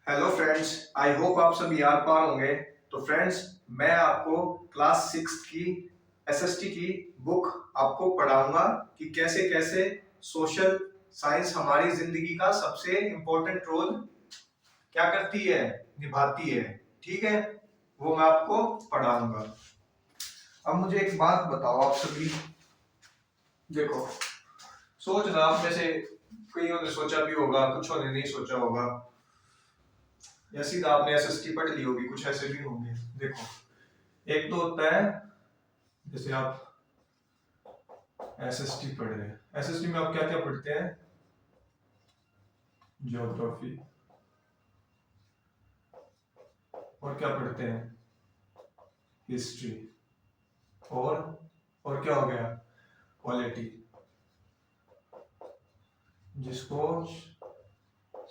Hello friends, I hope आप सभी याद पार होंगे। तो फ्रेंड्स, मैं आपको क्लास 6 की एसएसटी की बुक आपको पढ़ाऊंगा कि कैसे कैसे सोशल साइंस हमारी जिंदगी का सबसे इम्पोर्टेंट रोल क्या करती है, निभाती है। ठीक है, वो मैं आपको पढ़ाऊंगा। अब मुझे एक बात बताओ आप सभी, देखो, सोचना आप में से कईयों ने सोचा भी होगा, कुछ ने नहीं सोचा होगा, या सीधा आपने एसएसटी पढ़ ली होगी, कुछ ऐसे भी होंगे। देखो, एक तो होता है जैसे आप एसएसटी पढ़ रहे हैं, एसएसटी में आप क्या क्या पढ़ते हैं? ज्योग्राफी। और क्या पढ़ते हैं? हिस्ट्री। और क्या हो गया? पॉलिटी, जिसको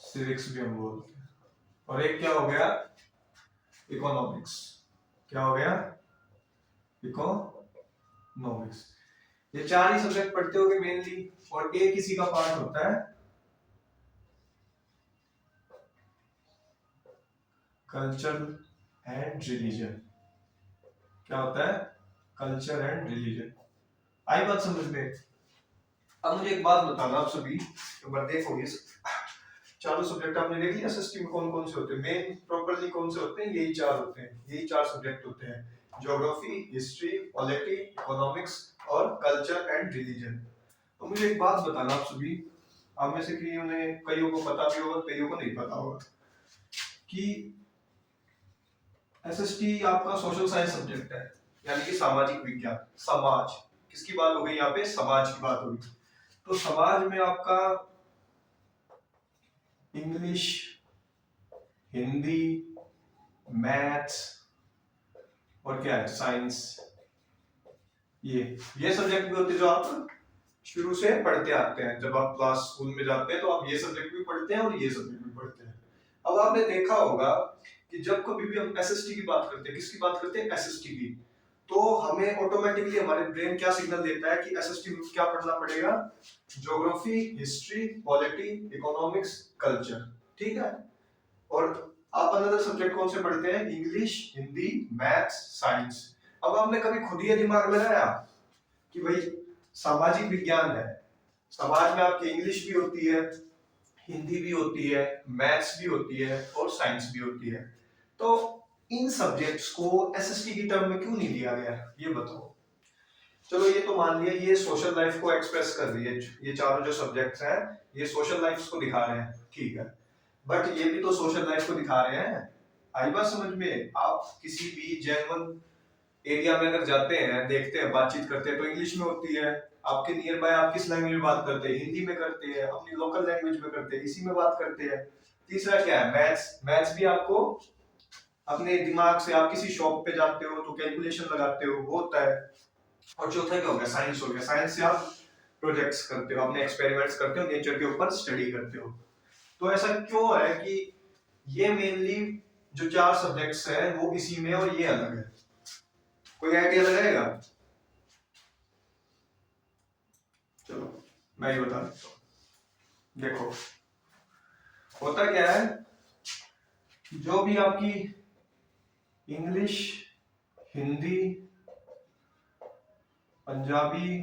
सिविक्स भी हम बोलते हैं। और एक क्या हो गया? इकोनॉमिक्स। क्या हो गया? इकोनॉमिक्स। ये चार ही सब्जेक्ट पढ़ते होगे मेनली। और एक किसी का पार्ट होता है कल्चर एंड रिलीजन। क्या होता है? Culture and religion. आई बात समझ में? अब मुझे एक बात बताना आप सभी, एक बार देखो, ये चारों सब्जेक्ट आपने देख लिया एसएसटी में कौन कौन से होते हैं। मेन प्रॉपर्ली कौन से होते हैं? यही चार होते हैं, यही चार सब्जेक्ट होते हैं: ज्योग्राफी, हिस्ट्री, पॉलिटी, इकोनॉमिक्स और कल्चर एंड रिलीजन। तो मुझे एक बात बताना आप सभी, आप में से कईयों को पता भी होगा, कईयों को नहीं पता होगा कि एसएसटी आपका सोशल साइंस सब्जेक्ट है, यानी कि सामाजिक विज्ञान। समाज, किसकी बात हो गई यहाँ पे? समाज की बात होगी। तो समाज में आपका इंग्लिश, हिंदी, मैथ्स और क्या है? साइंस। ये सब्जेक्ट भी होते हैं जो आप शुरू से पढ़ते आते हैं। जब आप क्लास स्कूल में जाते हैं तो आप ये सब्जेक्ट भी पढ़ते हैं और ये सब्जेक्ट भी पढ़ते हैं। अब आपने देखा होगा कि जब कभी भी हम एसएसटी की बात करते हैं, किसकी बात करते हैं? एसएसटी की। तो हमें ऑटोमेटिकली हमारे ब्रेन क्या सिग्नल देता है कि एसएसटी में क्या पढ़ना पड़ेगा? Geography, history, polity, economics, culture. ठीक है। और आप अनदर सब्जेक्ट कौन से पढ़ते हैं? English, Hindi, maths, science. अब आपने कभी खुद ही दिमाग लगाया कि भाई सामाजिक विज्ञान है, समाज में आपकी इंग्लिश भी होती है, हिंदी भी होती है, मैथ्स भी होती है और साइंस भी होती है। तो इन सब्जेक्ट्स को एसएसटी की टर्म में क्यों नहीं लिया गया, ये बताओ। चलो, ये तो मान लिया ये सोशल लाइफ को एक्सप्रेस कर रही है, ये चारों जो सब्जेक्ट्स हैं ये सोशल लाइफ को दिखा रहे हैं, ठीक है। बट ये भी तो सोशल लाइफ को दिखा रहे हैं। आई बात समझ में? आप किसी भी जेन्युइन एरिया में अगर जाते हैं, देखते हैं, बातचीत करते हैं तो इंग्लिश में होती है। आपके नियर बाय आप किस लैंग्वेज में बात करते हैं? हिंदी में करते हैं, अपनी लोकल लैंग्वेज में करते हैं, इसी में बात करते हैं। तीसरा क्या है? मैथ्स। मैथ्स भी आपको अपने दिमाग से, आप किसी शॉप पे जाते हो तो कैलकुलेशन लगाते हो, वो होता है। और चौथा क्या हो गया? साइंस हो गया। साइंस से आप प्रोजेक्ट्स करते हो, अपने एक्सपेरिमेंट्स करते हो, नेचर के ऊपर स्टडी करते हो। तो ऐसा क्यों है कि ये मेनली जो चार सब्जेक्ट्स है वो इसी में और ये अलग है? कोई आइडिया लगाएगा? चलो, मैं ही बता देता हूँ। देखो, होता क्या है, जो भी आपकी इंग्लिश, हिंदी, पंजाबी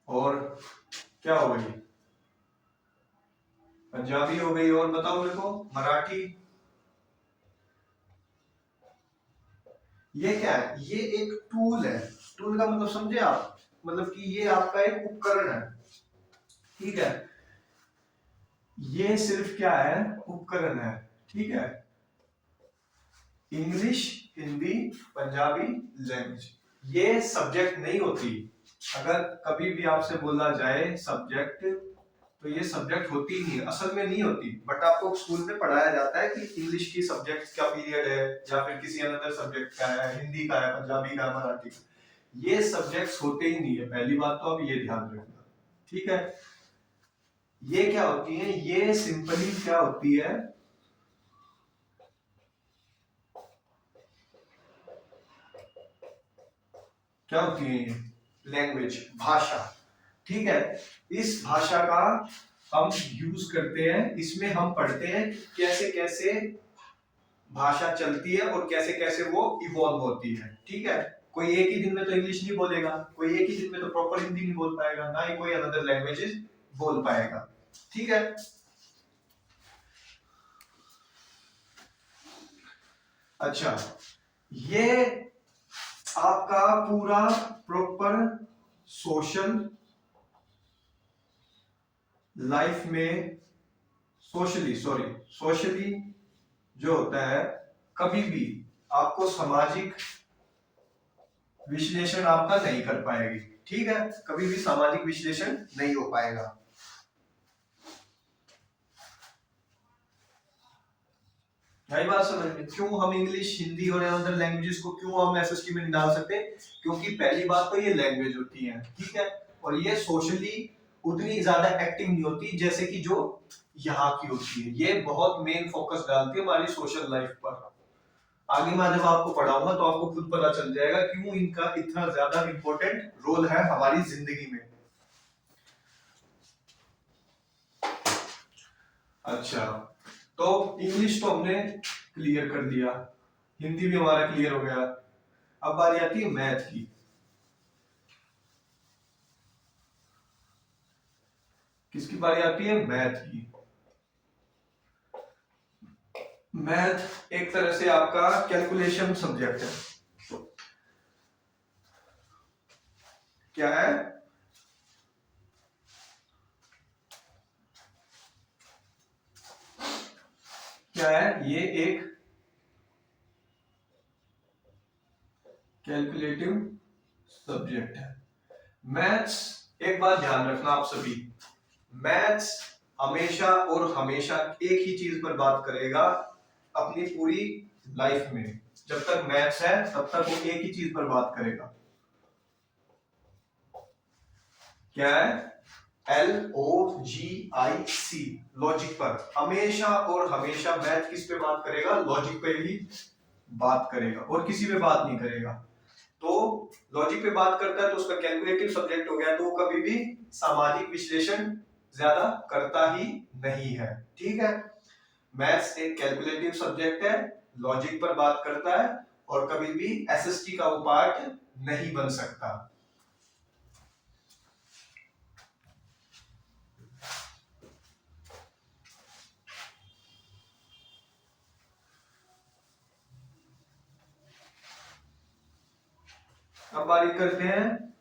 और क्या हो गई? पंजाबी हो गई, और बताओ मेरे को, मराठी। ये क्या है? ये एक टूल है। टूल का मतलब समझे आप? मतलब कि ये आपका एक उपकरण है, ठीक है। ये सिर्फ क्या है? उपकरण है, ठीक है। इंग्लिश, हिंदी, पंजाबी लैंग्वेज ये सब्जेक्ट नहीं होती। अगर कभी भी आपसे बोला जाए सब्जेक्ट, तो ये सब्जेक्ट होती ही नहीं, असल में नहीं होती। बट आपको स्कूल में पढ़ाया जाता है कि इंग्लिश की सब्जेक्ट का पीरियड है, या फिर किसी अनदर सब्जेक्ट का है, हिंदी का है, पंजाबी का है, मराठी का। ये सब्जेक्ट्स होते ही नहीं है, पहली बात तो आप ये ध्यान रखना, ठीक है। ये क्या होती है? ये सिंपली क्या होती है? क्या होती है ये? लैंग्वेज, भाषा, ठीक है। इस भाषा का हम यूज करते हैं, इसमें हम पढ़ते हैं कैसे कैसे भाषा चलती है और कैसे कैसे वो इवॉल्व होती है। ठीक है, कोई एक ही दिन में तो इंग्लिश नहीं बोलेगा, कोई एक ही दिन में तो प्रॉपर हिंदी नहीं बोल पाएगा, ना ही कोई अनदर लैंग्वेजेस बोल पाएगा। ठीक है, अच्छा, ये आपका पूरा प्रॉपर सोशल लाइफ में, सोशली जो होता है, कभी भी आपको सामाजिक विश्लेषण आपका नहीं कर पाएगी। ठीक है, कभी भी सामाजिक विश्लेषण नहीं हो पाएगा। यही बात समझ में, क्यों हम इंग्लिश, हिंदी और अदर लैंग्वेजेस को क्यों हम एसएसटी में नहीं डाल सकते? क्योंकि पहली बात तो ये लैंग्वेज होती है, ठीक है, और ये सोशली उतनी ज्यादा एक्टिव नहीं होती जैसे कि जो यहाँ की होती है। ये बहुत मेन फोकस डालती है हमारी सोशल लाइफ पर। आगे मैं जब आपको पढ़ाऊंगा तो आपको खुद पता चल जाएगा क्यों इनका इतना ज्यादा इंपॉर्टेंट रोल है हमारी जिंदगी में। अच्छा, तो इंग्लिश तो हमने क्लियर कर दिया, हिंदी भी हमारा क्लियर हो गया। अब बारी आती है मैथ की। किसकी बारी आती है? मैथ की। मैथ एक तरह से आपका कैलकुलेशन सब्जेक्ट है। क्या है? क्या है ये? एक कैलकुलेटिव सब्जेक्ट है मैथ्स। एक बात ध्यान रखना आप सभी, मैथ्स हमेशा और हमेशा एक ही चीज पर बात करेगा अपनी पूरी लाइफ में। जब तक मैथ्स है तब तक वो एक ही चीज पर बात करेगा। क्या है? LOGIC, लॉजिक पर। हमेशा और हमेशा मैथ किस पे बात करेगा? लॉजिक पे ही बात करेगा और किसी पे बात नहीं करेगा। तो लॉजिक पे बात करता है तो उसका कैलकुलेटिव सब्जेक्ट हो गया, तो वो कभी भी सामाजिक विश्लेषण ज्यादा करता ही नहीं है। ठीक है, मैथ्स एक कैलकुलेटिव सब्जेक्ट है, लॉजिक पर बात करता है और कभी भी एसएसटी का वो पार्ट नहीं बन सकता। अब बारी करते हैं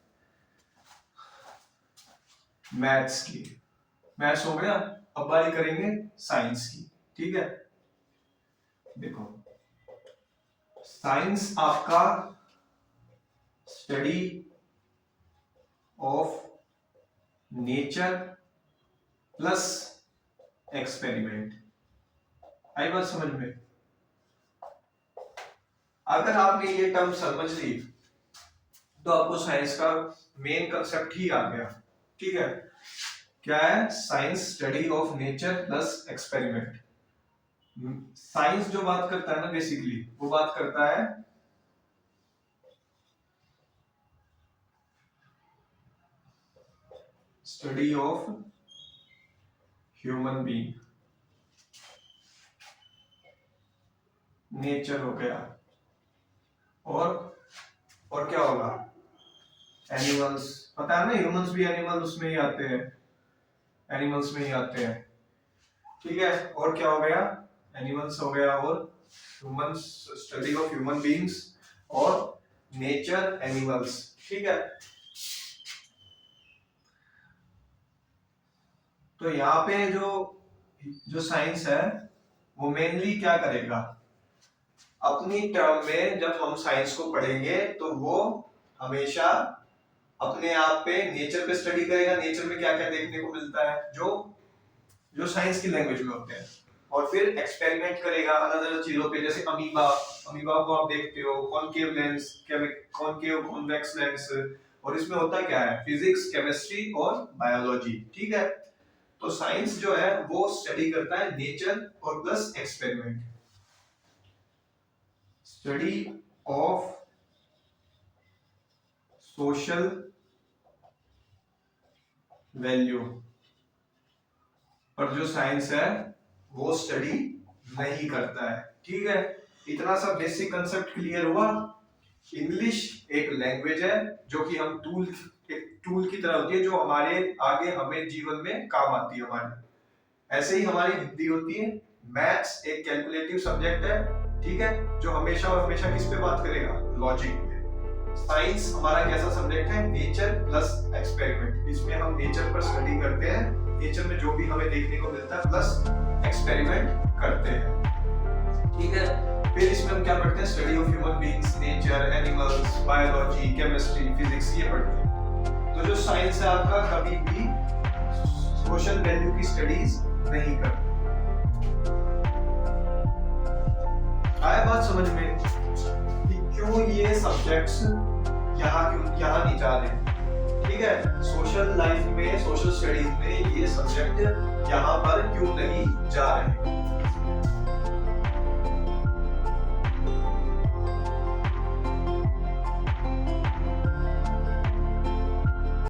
मैथ्स की। मैथ्स हो गया, अब बारी करेंगे साइंस की। ठीक है, देखो, साइंस आपका study of nature plus experiment. आई बात समझ में? अगर आपने ये टर्म समझ ली तो आपको साइंस का मेन कंसेप्ट ही आ गया। ठीक है, क्या है? Science study of nature plus experiment. Science जो बात करता है ना, बेसिकली वो बात करता है study of human being, nature हो गया, और क्या होगा? एनिमल्स। पता है ना, ह्यूमंस भी एनिमल उसमें ही आते हैं, एनिमल्स में ही आते हैं। ठीक है, और क्या हो गया? एनिमल्स हो गया, और humans, study of human beings, और नेचर, एनिमल्स। ठीक है, तो यहाँ पे जो जो साइंस है वो मेनली क्या करेगा? अपनी टर्म में जब हम साइंस को पढ़ेंगे तो वो हमेशा अपने आप पे नेचर पे स्टडी करेगा, नेचर में क्या क्या देखने को मिलता है जो जो साइंस की लैंग्वेज में होते हैं, और फिर एक्सपेरिमेंट करेगा अलग अलग चीजों पे, जैसे अमीबा। अमीबा को आप देखते हो, concave lens, concave convex lens, और इसमें होता क्या है? फिजिक्स, केमिस्ट्री और बायोलॉजी। ठीक है, तो साइंस जो है वो स्टडी करता है नेचर और plus experiment. Study of social value और जो साइंस है वो स्टडी नहीं करता है। ठीक है, इतना सा बेसिक कंसेप्ट क्लियर हुआ। इंग्लिश एक लैंग्वेज है जो कि हम एक टूल की तरह होती है, जो हमारे आगे हमें जीवन में काम आती है हमारे। ऐसे ही हमारी हिंदी होती है। मैथ्स एक कैलकुलेटिव सब्जेक्ट है, ठीक है, जो हमेशा और हमेशा किस पे बात करेगा, लॉजिक पे। साइंस हमारा कैसा सब्जेक्ट है, नेचर प्लस एक्सपेरिमेंट। इसमें हम नेचर पर स्टडी करते हैं, नेचर में जो भी हमें देखने को मिलता है, प्लस एक्सपेरिमेंट करते हैं। ठीक है, फिर इसमें हम क्या पढ़ते हैं, study of human beings, nature, animals, biology, chemistry, physics, ये पढ़ते हैं। तो जो साइंस है आपका कभी भी सोशल वैल्यू की स्टडीज नहीं करता। आया बात समझ में कि क्यों ये सब्जेक्ट्स यहाँ नहीं जा रहे। ठीक है, सोशल लाइफ में, सोशल स्टडीज में ये सब्जेक्ट यहाँ पर क्यों नहीं जा रहे।